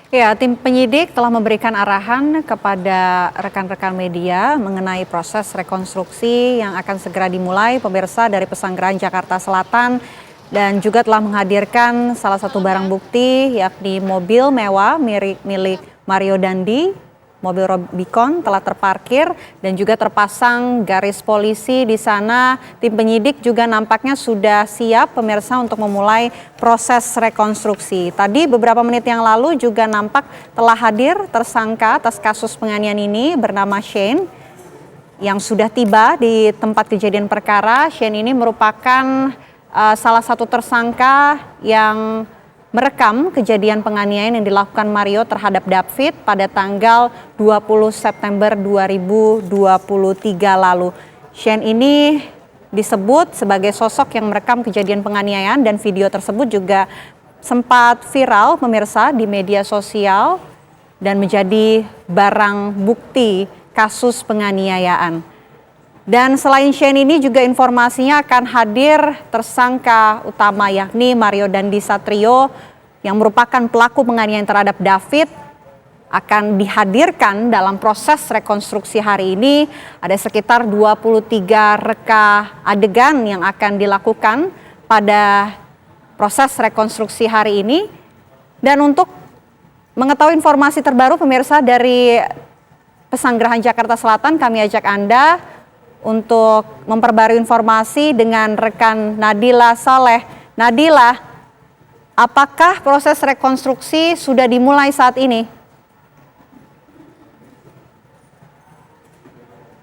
Ya, tim penyidik telah memberikan arahan kepada rekan-rekan media mengenai proses rekonstruksi yang akan segera dimulai pemirsa dari Pesanggerahan Jakarta Selatan dan juga telah menghadirkan salah satu barang bukti yakni mobil mewah milik Mario Dandi. Mobil Rubicon telah terparkir dan juga terpasang garis polisi di sana. Tim penyidik juga nampaknya sudah siap pemirsa untuk memulai proses rekonstruksi. Tadi beberapa menit yang lalu juga nampak telah hadir tersangka atas kasus penganiayaan ini bernama Shane yang sudah tiba di tempat kejadian perkara. Shane ini merupakan salah satu tersangka yang merekam kejadian penganiayaan yang dilakukan Mario terhadap David pada tanggal 20 September 2023 lalu. Shane ini disebut sebagai sosok yang merekam kejadian penganiayaan dan video tersebut juga sempat viral pemirsa di media sosial dan menjadi barang bukti kasus penganiayaan. Dan selain Shane ini juga informasinya akan hadir tersangka utama yakni Mario Dandi Satrio yang merupakan pelaku penganiayaan terhadap David akan dihadirkan dalam proses rekonstruksi hari ini. Ada sekitar 23 reka adegan yang akan dilakukan pada proses rekonstruksi hari ini. Dan untuk mengetahui informasi terbaru pemirsa dari Pesanggerahan Jakarta Selatan, kami ajak Anda untuk memperbarui informasi dengan rekan Nadila Saleh. Nadila, apakah proses rekonstruksi sudah dimulai saat ini?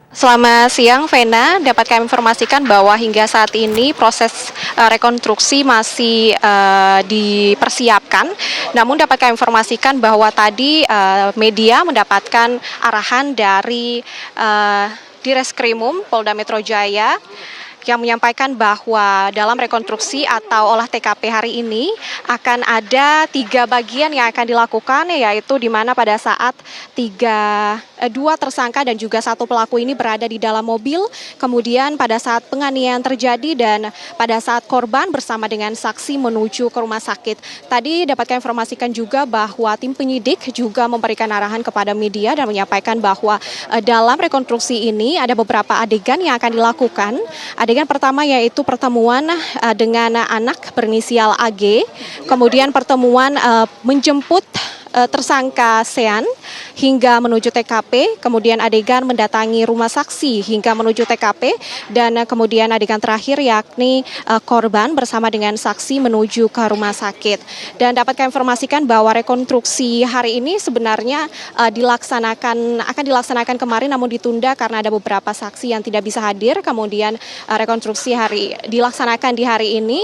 Selamat siang, Vena. Dapat kami informasikan bahwa hingga saat ini proses rekonstruksi masih dipersiapkan. Namun dapat kami informasikan bahwa tadi media mendapatkan arahan dari Direskrimum Polda Metro Jaya yang menyampaikan bahwa dalam rekonstruksi atau olah TKP hari ini akan ada 3 bagian yang akan dilakukan, yaitu di mana pada saat 2 tersangka dan juga 1 pelaku ini berada di dalam mobil, kemudian pada saat penganiayaan terjadi dan pada saat korban bersama dengan saksi menuju ke rumah sakit. Tadi dapat kami informasikan juga bahwa tim penyidik juga memberikan arahan kepada media dan menyampaikan bahwa dalam rekonstruksi ini ada beberapa adegan yang akan dilakukan. Adegan pertama yaitu pertemuan dengan anak berinisial AG, kemudian pertemuan menjemput tersangka Sean hingga menuju TKP, kemudian adegan mendatangi rumah saksi hingga menuju TKP, dan kemudian adegan terakhir yakni korban bersama dengan saksi menuju ke rumah sakit. Dan dapat kami informasikan bahwa rekonstruksi hari ini sebenarnya akan dilaksanakan kemarin namun ditunda karena ada beberapa saksi yang tidak bisa hadir, kemudian rekonstruksi dilaksanakan di hari ini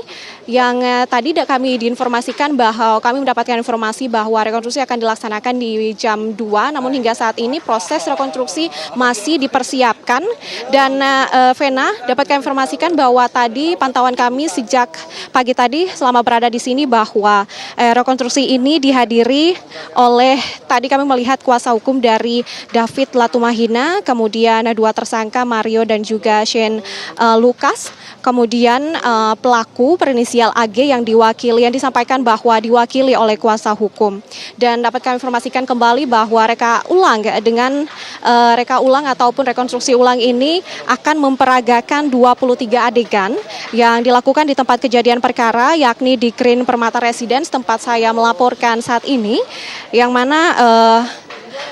yang tadi kami diinformasikan bahwa kami mendapatkan informasi bahwa rekonstruksi akan dilaksanakan di jam 2, namun hingga saat ini proses rekonstruksi masih dipersiapkan. Dan Vena, dapat kami informasikan bahwa tadi pantauan kami sejak pagi tadi selama berada di sini bahwa rekonstruksi ini dihadiri oleh, tadi kami melihat kuasa hukum dari David Latumahina, kemudian 2 tersangka Mario dan juga Shane Lucas, kemudian pelaku berinisial AG yang disampaikan bahwa diwakili oleh kuasa hukum. Dan dapat kami informasikan kembali bahwa reka ulang ataupun rekonstruksi ulang ini akan memperagakan 23 adegan yang dilakukan di tempat kejadian perkara, yakni di Green Permata Residence tempat saya melaporkan saat ini, yang mana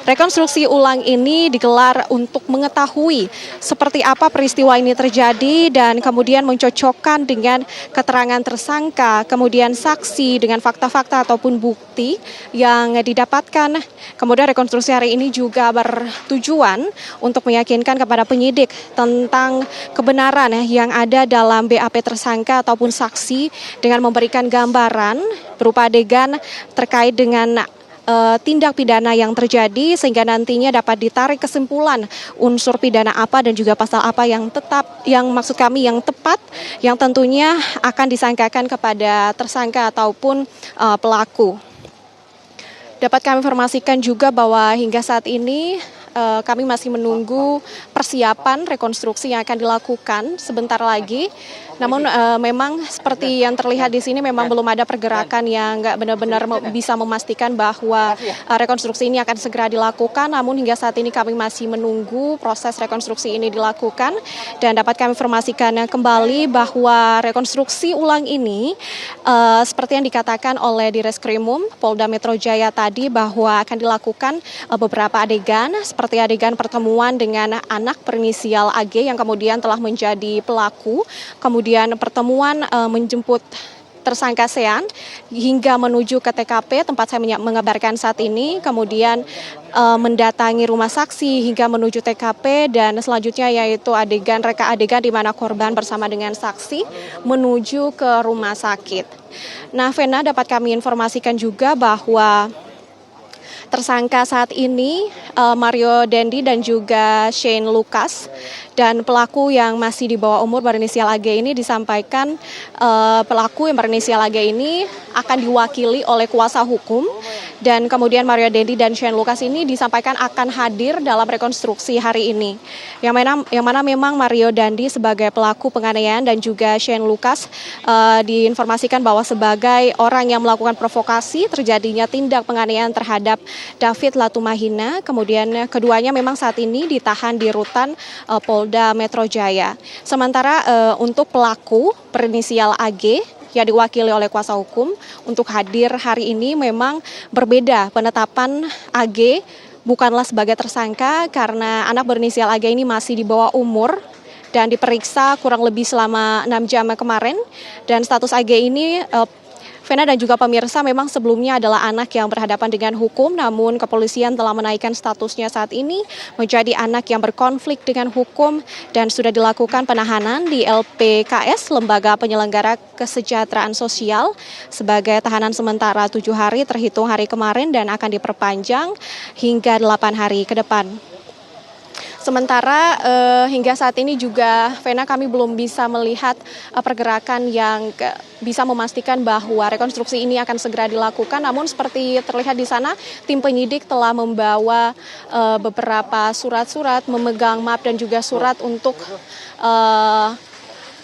rekonstruksi ulang ini digelar untuk mengetahui seperti apa peristiwa ini terjadi dan kemudian mencocokkan dengan keterangan tersangka, kemudian saksi dengan fakta-fakta ataupun bukti yang didapatkan. Kemudian rekonstruksi hari ini juga bertujuan untuk meyakinkan kepada penyidik tentang kebenaran yang ada dalam BAP tersangka ataupun saksi dengan memberikan gambaran berupa adegan terkait dengan tindak pidana yang terjadi sehingga nantinya dapat ditarik kesimpulan unsur pidana apa dan juga pasal apa yang tepat yang tentunya akan disangkakan kepada tersangka ataupun pelaku. Dapat kami informasikan juga bahwa hingga saat ini kami masih menunggu persiapan rekonstruksi yang akan dilakukan sebentar lagi. Namun memang seperti yang terlihat di sini memang belum ada pergerakan yang nggak benar-benar bisa memastikan bahwa rekonstruksi ini akan segera dilakukan. Namun hingga saat ini kami masih menunggu proses rekonstruksi ini dilakukan. Dan dapat kami informasikan kembali bahwa rekonstruksi ulang ini seperti yang dikatakan oleh Direskrimum Polda Metro Jaya tadi bahwa akan dilakukan beberapa adegan seperti adegan pertemuan dengan anak berinisial AG yang kemudian telah menjadi pelaku, kemudian pertemuan menjemput tersangka Sean hingga menuju ke TKP tempat saya mengabarkan saat ini, kemudian mendatangi rumah saksi hingga menuju TKP, dan selanjutnya yaitu reka adegan di mana korban bersama dengan saksi menuju ke rumah sakit. Nah, Vena, dapat kami informasikan juga bahwa tersangka saat ini Mario Dendi dan juga Shane Lucas, dan pelaku yang masih di bawah umur berinisial AG ini disampaikan pelaku yang berinisial AG ini akan diwakili oleh kuasa hukum, dan kemudian Mario Dendi dan Shane Lucas ini disampaikan akan hadir dalam rekonstruksi hari ini. Yang mana memang Mario Dendi sebagai pelaku penganiayaan dan juga Shane Lucas diinformasikan bahwa sebagai orang yang melakukan provokasi terjadinya tindak penganiayaan terhadap David Latumahina. Kemudian keduanya memang saat ini ditahan di rutan Polda Metro Jaya. Sementara untuk pelaku berinisial AG yang diwakili oleh kuasa hukum untuk hadir hari ini memang berbeda. Penetapan AG bukanlah sebagai tersangka karena anak berinisial AG ini masih di bawah umur dan diperiksa kurang lebih selama 6 jam kemarin. Dan status AG ini Vena dan juga pemirsa memang sebelumnya adalah anak yang berhadapan dengan hukum, namun kepolisian telah menaikkan statusnya saat ini menjadi anak yang berkonflik dengan hukum dan sudah dilakukan penahanan di LPKS, Lembaga Penyelenggara Kesejahteraan Sosial, sebagai tahanan sementara 7 hari terhitung hari kemarin dan akan diperpanjang hingga 8 hari ke depan. Sementara hingga saat ini juga Vena kami belum bisa melihat pergerakan yang bisa memastikan bahwa rekonstruksi ini akan segera dilakukan. Namun seperti terlihat di sana tim penyidik telah membawa beberapa surat-surat, memegang map dan juga surat untuk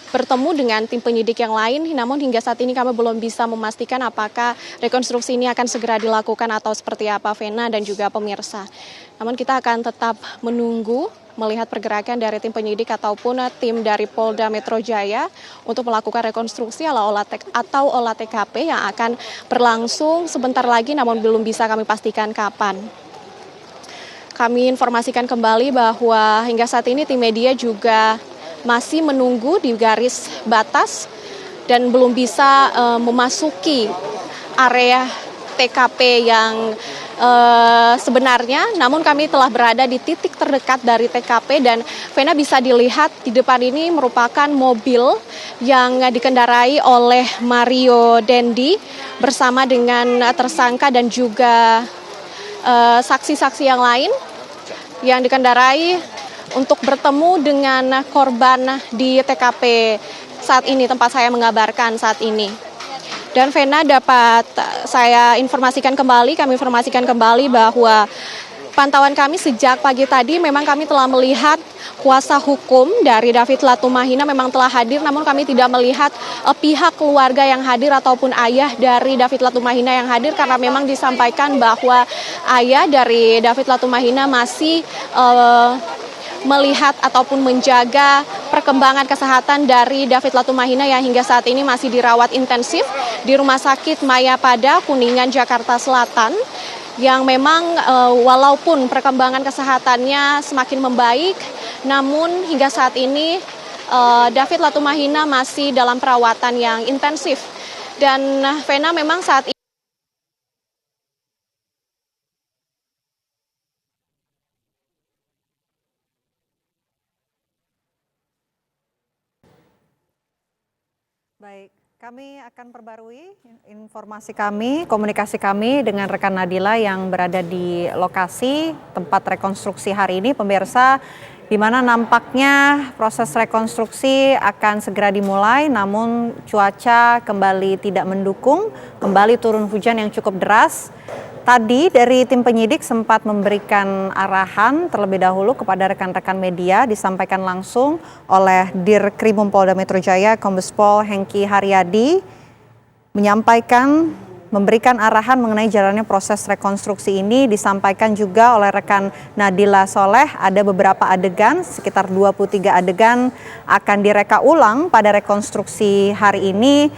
bertemu dengan tim penyidik yang lain. Namun hingga saat ini kami belum bisa memastikan apakah rekonstruksi ini akan segera dilakukan atau seperti apa, Vena dan juga pemirsa. Namun kita akan tetap menunggu melihat pergerakan dari tim penyidik ataupun tim dari Polda Metro Jaya untuk melakukan rekonstruksi atau olah TKP yang akan berlangsung sebentar lagi, namun belum bisa kami pastikan kapan. Kami informasikan kembali bahwa hingga saat ini tim media juga masih menunggu di garis batas dan belum bisa memasuki area TKP yang sebenarnya, namun kami telah berada di titik terdekat dari TKP dan Vena bisa dilihat di depan ini merupakan mobil yang dikendarai oleh Mario Dendi bersama dengan tersangka dan juga saksi-saksi yang lain yang dikendarai untuk bertemu dengan korban di TKP saat ini, tempat saya mengabarkan saat ini. Dan Vena, dapat kami informasikan kembali bahwa pantauan kami sejak pagi tadi memang kami telah melihat kuasa hukum dari David Latumahina memang telah hadir, namun kami tidak melihat pihak keluarga yang hadir ataupun ayah dari David Latumahina yang hadir, karena memang disampaikan bahwa ayah dari David Latumahina masih melihat ataupun menjaga perkembangan kesehatan dari David Latumahina yang hingga saat ini masih dirawat intensif di Rumah Sakit Mayapada, Kuningan, Jakarta Selatan, yang memang walaupun perkembangan kesehatannya semakin membaik, namun hingga saat ini David Latumahina masih dalam perawatan yang intensif. Dan Vena, memang saat ini Baik, kami akan perbarui informasi kami, komunikasi kami dengan rekan Nadila yang berada di lokasi tempat rekonstruksi hari ini, pemirsa, di mana nampaknya proses rekonstruksi akan segera dimulai, namun cuaca kembali tidak mendukung, kembali turun hujan yang cukup deras. Tadi dari tim penyidik sempat memberikan arahan terlebih dahulu kepada rekan-rekan media, disampaikan langsung oleh Dirkrimum Polda Metro Jaya Kombes Pol Hengki Haryadi, memberikan arahan mengenai jalannya proses rekonstruksi ini. Disampaikan juga oleh rekan Nadila Soleh, ada beberapa adegan, sekitar 23 adegan akan direka ulang pada rekonstruksi hari ini.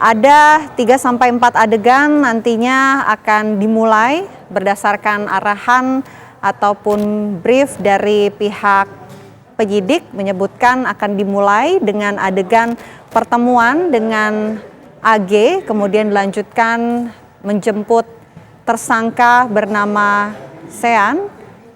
Ada 3-4 adegan nantinya akan dimulai berdasarkan arahan ataupun brief dari pihak penyidik, menyebutkan akan dimulai dengan adegan pertemuan dengan AG, kemudian dilanjutkan menjemput tersangka bernama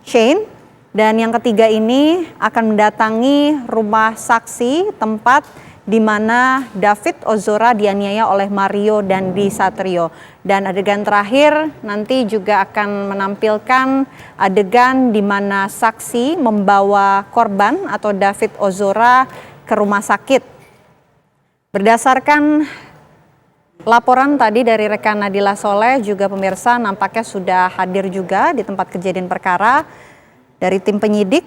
Shane, dan yang ketiga ini akan mendatangi rumah saksi, tempat di mana David Ozora dianiaya oleh Mario Dandi Satrio. Dan adegan terakhir nanti juga akan menampilkan adegan di mana saksi membawa korban atau David Ozora ke rumah sakit. Berdasarkan laporan tadi dari rekan Nadila Soleh, juga pemirsa nampaknya sudah hadir juga di tempat kejadian perkara dari tim penyidik,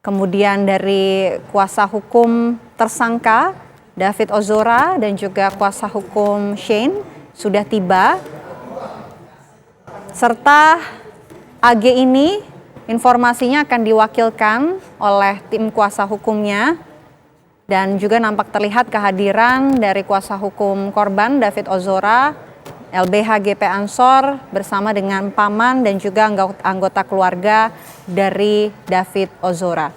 kemudian dari kuasa hukum tersangka David Ozora dan juga kuasa hukum Shane sudah tiba. Serta AG ini informasinya akan diwakilkan oleh tim kuasa hukumnya. Dan juga nampak terlihat kehadiran dari kuasa hukum korban David Ozora, LBH GP Ansor bersama dengan paman dan juga anggota keluarga dari David Ozora.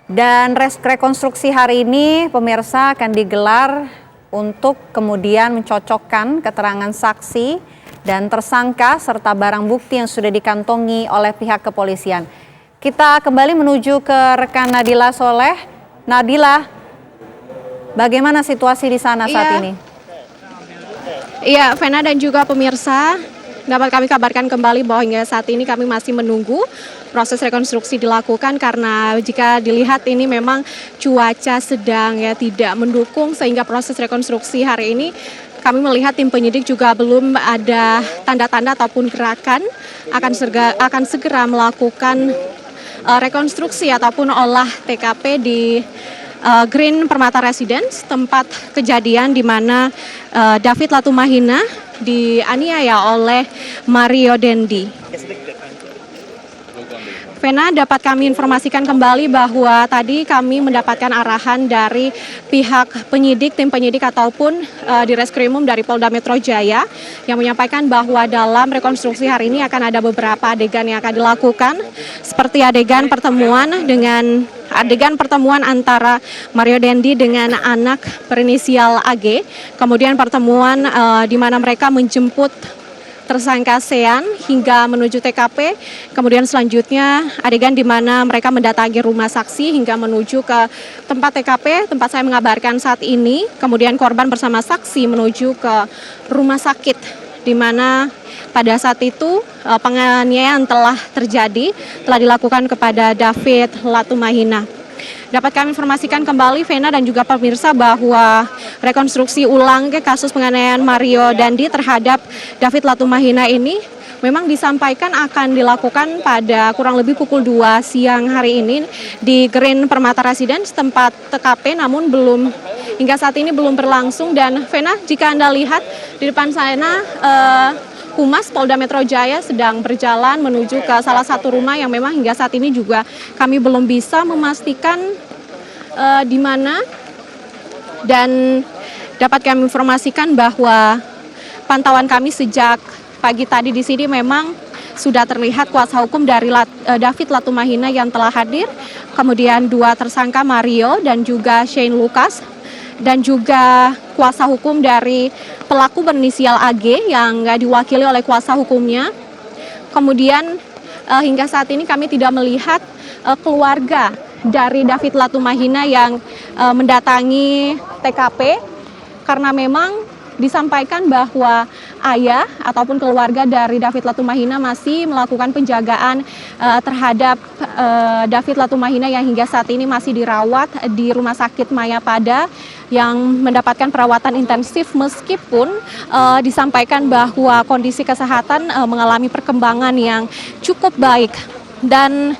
Dan rekonstruksi hari ini pemirsa akan digelar untuk kemudian mencocokkan keterangan saksi dan tersangka serta barang bukti yang sudah dikantongi oleh pihak kepolisian. Kita kembali menuju ke rekan Nadila Soleh. Nadila, bagaimana situasi di sana saat ini? Iya, Vena dan juga pemirsa, dapat kami kabarkan kembali bahwa hingga saat ini kami masih menunggu proses rekonstruksi dilakukan, karena jika dilihat ini memang cuaca sedang tidak mendukung, sehingga proses rekonstruksi hari ini kami melihat tim penyidik juga belum ada tanda-tanda ataupun gerakan akan segera melakukan rekonstruksi ataupun olah TKP di Green Permata Residence, tempat kejadian di mana David Latumahina dianiaya oleh Mario Dandi. Vena, dapat kami informasikan kembali bahwa tadi kami mendapatkan arahan dari pihak penyidik, tim penyidik ataupun di Reskrimum dari Polda Metro Jaya yang menyampaikan bahwa dalam rekonstruksi hari ini akan ada beberapa adegan yang akan dilakukan, seperti adegan pertemuan antara Mario Dandi dengan anak berinisial AG, kemudian pertemuan di mana mereka menjemput tersangka Sean hingga menuju TKP, kemudian selanjutnya adegan di mana mereka mendatangi rumah saksi hingga menuju ke tempat TKP, tempat saya mengabarkan saat ini, kemudian korban bersama saksi menuju ke rumah sakit, di mana pada saat itu penganiayaan telah dilakukan kepada David Latumahina. Dapat kami informasikan kembali, Vena dan juga pemirsa, bahwa rekonstruksi ulang kasus penganiayaan Mario Dandi terhadap David Latumahina ini memang disampaikan akan dilakukan pada kurang lebih pukul 2 siang hari ini di Green Permata Residence, tempat TKP, namun hingga saat ini belum berlangsung. Dan Vena, jika Anda lihat di depan sana, Humas Polda Metro Jaya sedang berjalan menuju ke salah satu rumah yang memang hingga saat ini juga kami belum bisa memastikan di mana, dan dapat kami informasikan bahwa pantauan kami sejak pagi tadi di sini memang sudah terlihat kuasa hukum dari David Latumahina yang telah hadir, kemudian 2 tersangka Mario dan juga Shane Lucas, dan juga kuasa hukum dari pelaku berinisial AG yang diwakili oleh kuasa hukumnya. Kemudian hingga saat ini kami tidak melihat keluarga dari David Latumahina yang mendatangi TKP, karena memang disampaikan bahwa ayah ataupun keluarga dari David Latumahina masih melakukan penjagaan terhadap David Latumahina yang hingga saat ini masih dirawat di Rumah Sakit Mayapada yang mendapatkan perawatan intensif, meskipun disampaikan bahwa kondisi kesehatan mengalami perkembangan yang cukup baik. Dan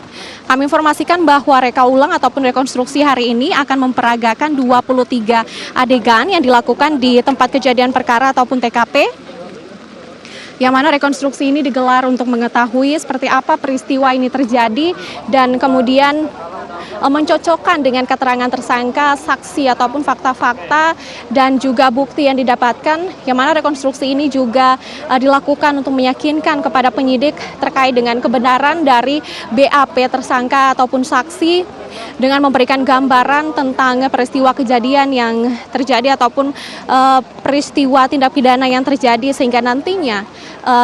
kami informasikan bahwa reka ulang ataupun rekonstruksi hari ini akan memperagakan 23 adegan yang dilakukan di tempat kejadian perkara ataupun TKP, yang mana rekonstruksi ini digelar untuk mengetahui seperti apa peristiwa ini terjadi dan kemudian mencocokkan dengan keterangan tersangka, saksi ataupun fakta-fakta dan juga bukti yang didapatkan, yang mana rekonstruksi ini juga dilakukan untuk meyakinkan kepada penyidik terkait dengan kebenaran dari BAP tersangka ataupun saksi, dengan memberikan gambaran tentang peristiwa kejadian yang terjadi ataupun peristiwa tindak pidana yang terjadi, sehingga nantinya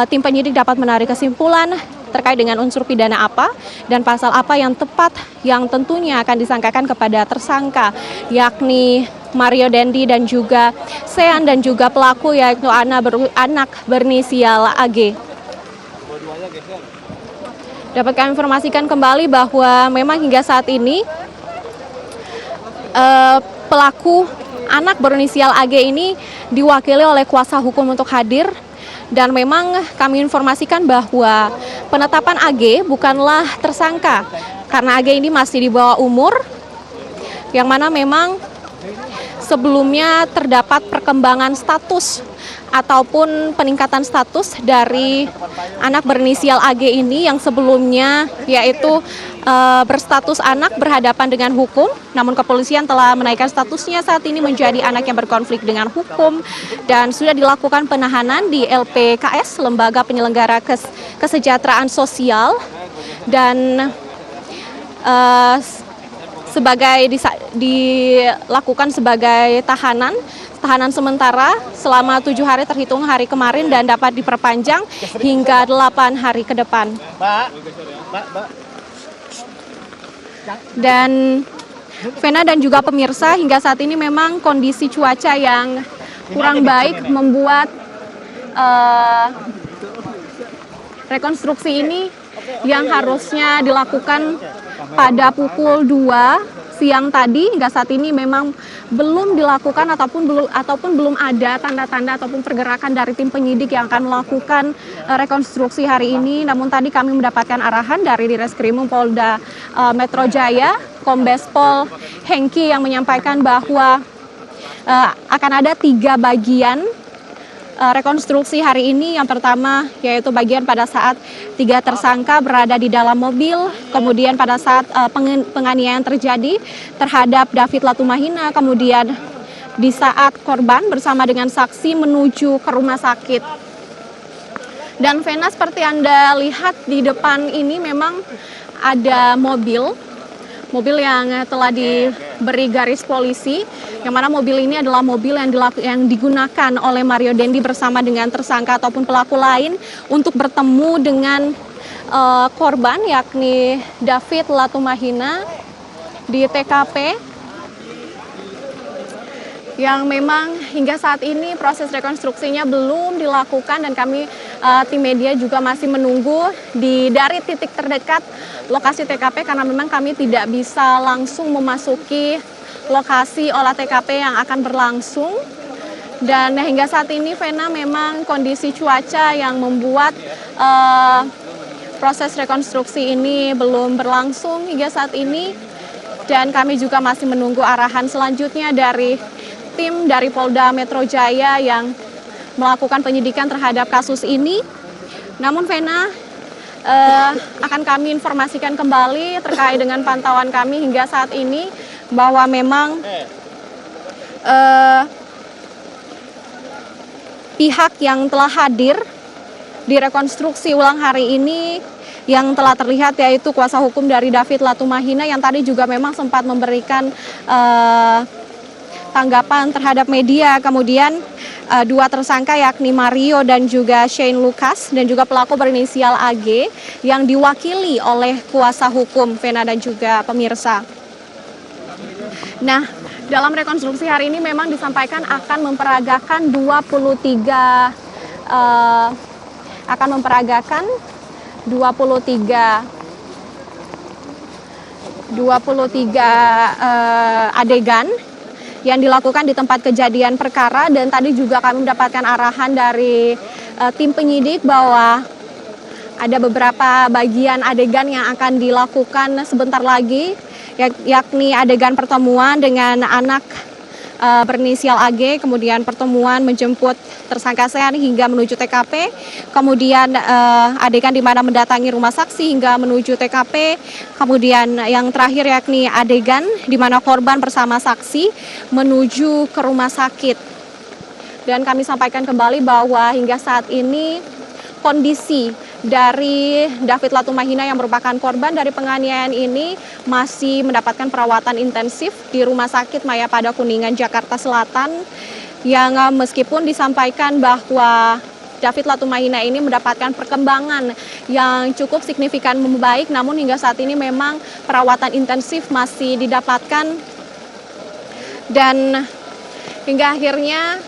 tim penyidik dapat menarik kesimpulan terkait dengan unsur pidana apa dan pasal apa yang tepat yang tentunya akan disangkakan kepada tersangka, yakni Mario Dendi dan juga Sean dan juga pelaku yaitu anak berinisial AG. Dapat kami informasikan kembali bahwa memang hingga saat ini pelaku anak berinisial AG ini diwakili oleh kuasa hukum untuk hadir. Dan memang kami informasikan bahwa penetapan AG bukanlah tersangka karena AG ini masih di bawah umur, yang mana memang sebelumnya terdapat perkembangan status ataupun peningkatan status dari anak berinisial AG ini yang sebelumnya yaitu berstatus anak berhadapan dengan hukum, namun kepolisian telah menaikkan statusnya saat ini menjadi anak yang berkonflik dengan hukum dan sudah dilakukan penahanan di LPKS, Lembaga Penyelenggara Kesejahteraan Sosial, dan dilakukan sebagai tahanan sementara selama 7 hari terhitung hari kemarin dan dapat diperpanjang hingga 8 hari ke depan. Dan Vena dan juga pemirsa, hingga saat ini memang kondisi cuaca yang kurang baik membuat rekonstruksi ini yang harusnya dilakukan pada pukul 2 siang tadi hingga saat ini memang belum dilakukan ataupun belum ada tanda-tanda ataupun pergerakan dari tim penyidik yang akan melakukan rekonstruksi hari ini. Namun tadi kami mendapatkan arahan dari Direskrimum Polda Metro Jaya, Kombes Pol Hengki, yang menyampaikan bahwa akan ada 3 bagian rekonstruksi hari ini. Yang pertama yaitu bagian pada saat 3 tersangka berada di dalam mobil, kemudian pada saat penganiayaan terjadi terhadap David Latumahina, kemudian di saat korban bersama dengan saksi menuju ke rumah sakit. Dan Vena, seperti Anda lihat di depan ini memang ada mobil yang telah diberi garis polisi, yang mana mobil ini adalah mobil yang digunakan oleh Mario Dendi bersama dengan tersangka ataupun pelaku lain untuk bertemu dengan korban yakni David Latumahina di TKP, yang memang hingga saat ini proses rekonstruksinya belum dilakukan dan kami tim media juga masih menunggu dari titik terdekat lokasi TKP karena memang kami tidak bisa langsung memasuki lokasi olah TKP yang akan berlangsung. Dan hingga saat ini Vena, memang kondisi cuaca yang membuat proses rekonstruksi ini belum berlangsung hingga saat ini, dan kami juga masih menunggu arahan selanjutnya dari tim dari Polda Metro Jaya yang melakukan penyidikan terhadap kasus ini. Namun Vena, akan kami informasikan kembali terkait dengan pantauan kami hingga saat ini bahwa memang pihak yang telah hadir di rekonstruksi ulang hari ini yang telah terlihat yaitu kuasa hukum dari David Latumahina yang tadi juga memang sempat memberikan tanggapan terhadap media. Kemudian 2 tersangka yakni Mario dan juga Shane Lucas dan juga pelaku berinisial AG yang diwakili oleh kuasa hukum, Vena dan juga pemirsa. Nah, dalam rekonstruksi hari ini memang disampaikan akan memperagakan 23 akan memperagakan 23 adegan yang dilakukan di tempat kejadian perkara, dan tadi juga kami mendapatkan arahan dari tim penyidik bahwa ada beberapa bagian adegan yang akan dilakukan sebentar lagi, yakni adegan pertemuan dengan anak berinisial AG, kemudian pertemuan menjemput tersangka Sean hingga menuju TKP, kemudian adegan di mana mendatangi rumah saksi hingga menuju TKP, kemudian yang terakhir yakni adegan di mana korban bersama saksi menuju ke rumah sakit. Dan kami sampaikan kembali bahwa hingga saat ini kondisi dari David Latumahina yang merupakan korban dari penganiayaan ini masih mendapatkan perawatan intensif di Rumah Sakit Mayapada Kuningan, Jakarta Selatan, yang meskipun disampaikan bahwa David Latumahina ini mendapatkan perkembangan yang cukup signifikan membaik, namun hingga saat ini memang perawatan intensif masih didapatkan, dan hingga akhirnya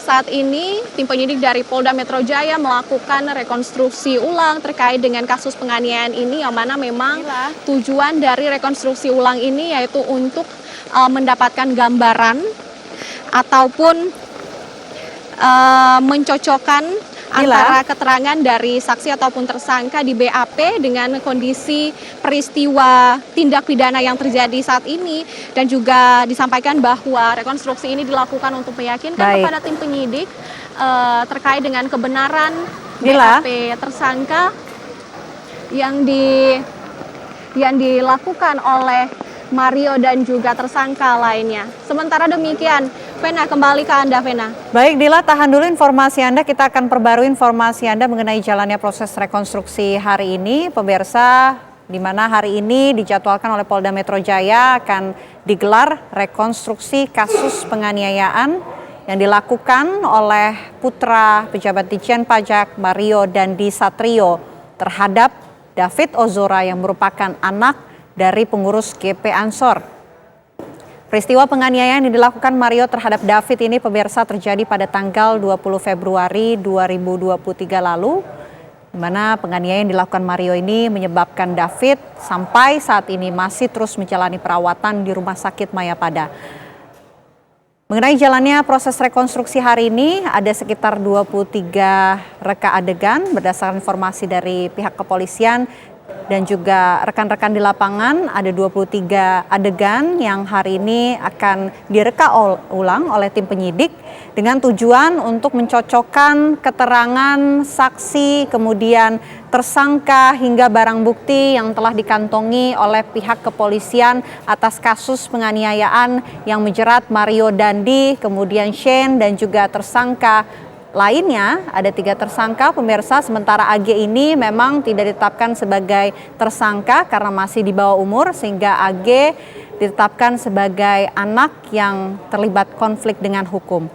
saat ini tim penyidik dari Polda Metro Jaya melakukan rekonstruksi ulang terkait dengan kasus penganiayaan ini, yang mana memang tujuan dari rekonstruksi ulang ini yaitu untuk mendapatkan gambaran ataupun mencocokkan antara keterangan dari saksi ataupun tersangka di BAP dengan kondisi peristiwa tindak pidana yang terjadi saat ini, dan juga disampaikan bahwa rekonstruksi ini dilakukan untuk meyakinkan kepada tim penyidik terkait dengan kebenaran BAP tersangka yang dilakukan oleh Mario dan juga tersangka lainnya. Sementara demikian, Vena, kembali ke Anda, Vena. Baik, Dila, tahan dulu informasi Anda. Kita akan perbarui informasi Anda mengenai jalannya proses rekonstruksi hari ini. Pemirsa, di mana hari ini dijadwalkan oleh Polda Metro Jaya akan digelar rekonstruksi kasus penganiayaan yang dilakukan oleh putra pejabat Ditjen Pajak Mario Dandi Satrio terhadap David Ozora yang merupakan anak dari pengurus GP Ansor. Peristiwa penganiayaan yang dilakukan Mario terhadap David ini, pemirsa, terjadi pada tanggal 20 Februari 2023 lalu, di mana penganiayaan yang dilakukan Mario ini menyebabkan David sampai saat ini masih terus menjalani perawatan di Rumah Sakit Mayapada. Mengenai jalannya proses rekonstruksi hari ini, ada sekitar 23 reka adegan berdasarkan informasi dari pihak kepolisian dan juga rekan-rekan di lapangan. Ada 23 adegan yang hari ini akan direka ulang oleh tim penyidik dengan tujuan untuk mencocokkan keterangan saksi, kemudian tersangka hingga barang bukti yang telah dikantongi oleh pihak kepolisian atas kasus penganiayaan yang menjerat Mario Dandi, kemudian Shane dan juga tersangka lainnya. Ada 3 tersangka, pemirsa, sementara AG ini memang tidak ditetapkan sebagai tersangka karena masih di bawah umur, sehingga AG ditetapkan sebagai anak yang terlibat konflik dengan hukum.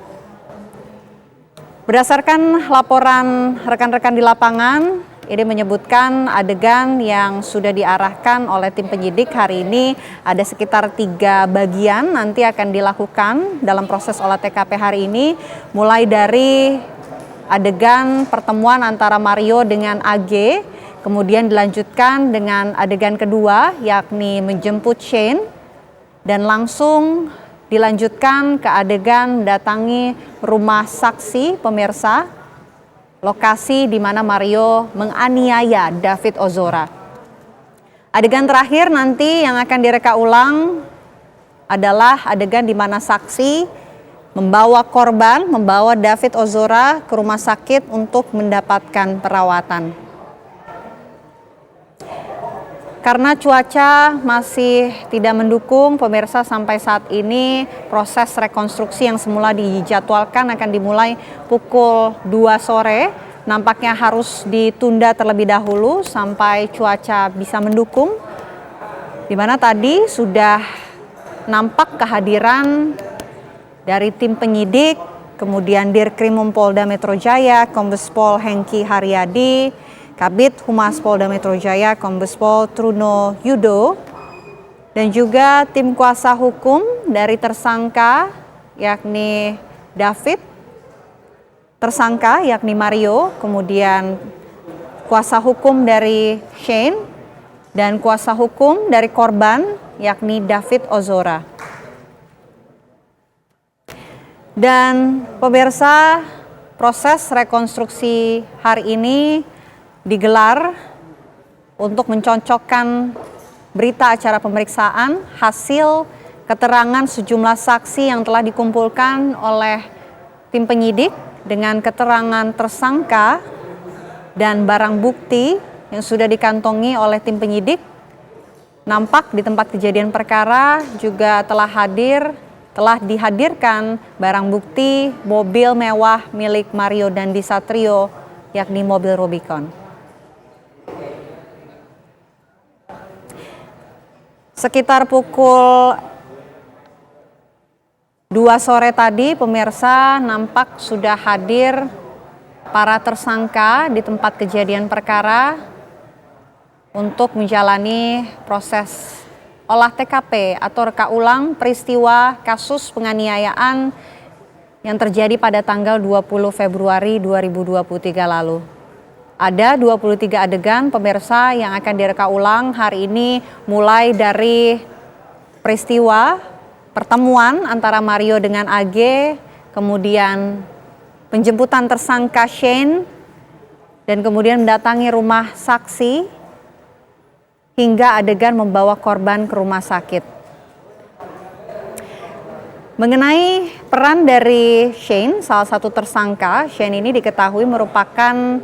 Berdasarkan laporan rekan-rekan di lapangan, ini menyebutkan adegan yang sudah diarahkan oleh tim penyidik hari ini ada sekitar 3 bagian nanti akan dilakukan dalam proses olah TKP hari ini, mulai dari adegan pertemuan antara Mario dengan AG, kemudian dilanjutkan dengan adegan kedua yakni menjemput Shane, dan langsung dilanjutkan ke adegan mendatangi rumah saksi, pemirsa, lokasi di mana Mario menganiaya David Ozora. Adegan terakhir nanti yang akan direka ulang adalah adegan di mana saksi membawa korban, membawa David Ozora ke rumah sakit untuk mendapatkan perawatan. Karena cuaca masih tidak mendukung, pemirsa, sampai saat ini proses rekonstruksi yang semula dijadwalkan akan dimulai pukul 2 sore, nampaknya harus ditunda terlebih dahulu sampai cuaca bisa mendukung. Di mana tadi sudah nampak kehadiran dari tim penyidik, kemudian Dirkrimum Polda Metro Jaya, Kombes Pol Hengki Haryadi, Kabid Humas Polda Metro Jaya, Kombes Pol Truno Yudo, dan juga tim kuasa hukum dari tersangka yakni David, tersangka yakni Mario, kemudian kuasa hukum dari Shane, dan kuasa hukum dari korban yakni David Ozora. Dan pemirsa, proses rekonstruksi hari ini digelar untuk mencocokkan berita acara pemeriksaan hasil keterangan sejumlah saksi yang telah dikumpulkan oleh tim penyidik dengan keterangan tersangka dan barang bukti yang sudah dikantongi oleh tim penyidik. Nampak di tempat kejadian perkara juga telah dihadirkan barang bukti mobil mewah milik Mario Dandi Satrio, yakni mobil Rubicon. Sekitar pukul 2 sore tadi, pemirsa, nampak sudah hadir para tersangka di tempat kejadian perkara untuk menjalani proses olah TKP atau reka ulang peristiwa kasus penganiayaan yang terjadi pada tanggal 20 Februari 2023 lalu. Ada 23 adegan pemirsa yang akan direka ulang hari ini, mulai dari peristiwa pertemuan antara Mario dengan AG, kemudian penjemputan tersangka Shane, dan kemudian mendatangi rumah saksi, hingga adegan membawa korban ke rumah sakit. Mengenai peran dari Shane, salah satu tersangka, Shane ini diketahui merupakan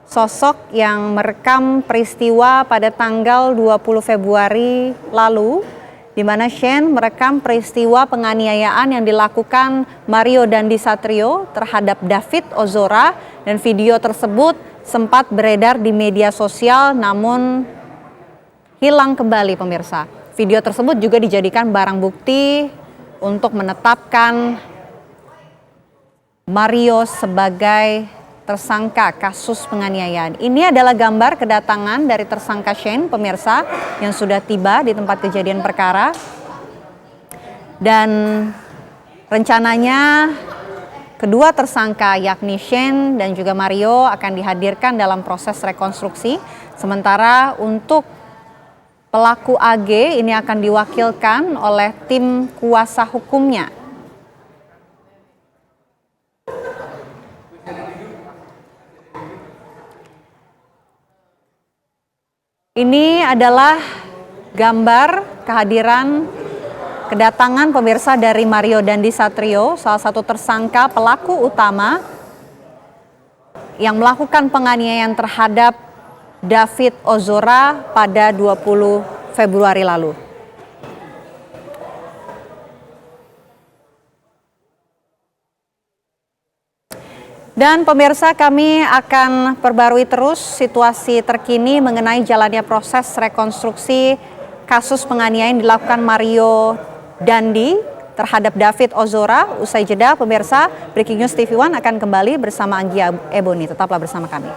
sosok yang merekam peristiwa pada tanggal 20 Februari lalu, di mana Shane merekam peristiwa penganiayaan yang dilakukan Mario Dandi Satrio terhadap David Ozora, dan video tersebut sempat beredar di media sosial namun hilang kembali pemirsa. Video tersebut juga dijadikan barang bukti untuk menetapkan Mario sebagai tersangka kasus penganiayaan. Ini adalah gambar kedatangan dari tersangka Shane, pemirsa, yang sudah tiba di tempat kejadian perkara. Dan rencananya kedua tersangka yakni Shane dan juga Mario akan dihadirkan dalam proses rekonstruksi. Sementara untuk pelaku AG ini akan diwakilkan oleh tim kuasa hukumnya. Ini adalah gambar kehadiran kedatangan pemirsa dari Mario Dandi Satrio, salah satu tersangka pelaku utama yang melakukan penganiayaan terhadap David Ozora pada 20 Februari lalu. Dan pemirsa, kami akan perbarui terus situasi terkini mengenai jalannya proses rekonstruksi kasus penganiayaan dilakukan Mario Dandi terhadap David Ozora. Usai jeda pemirsa, Breaking News TV One akan kembali bersama Anggia Ebony. Tetaplah bersama kami.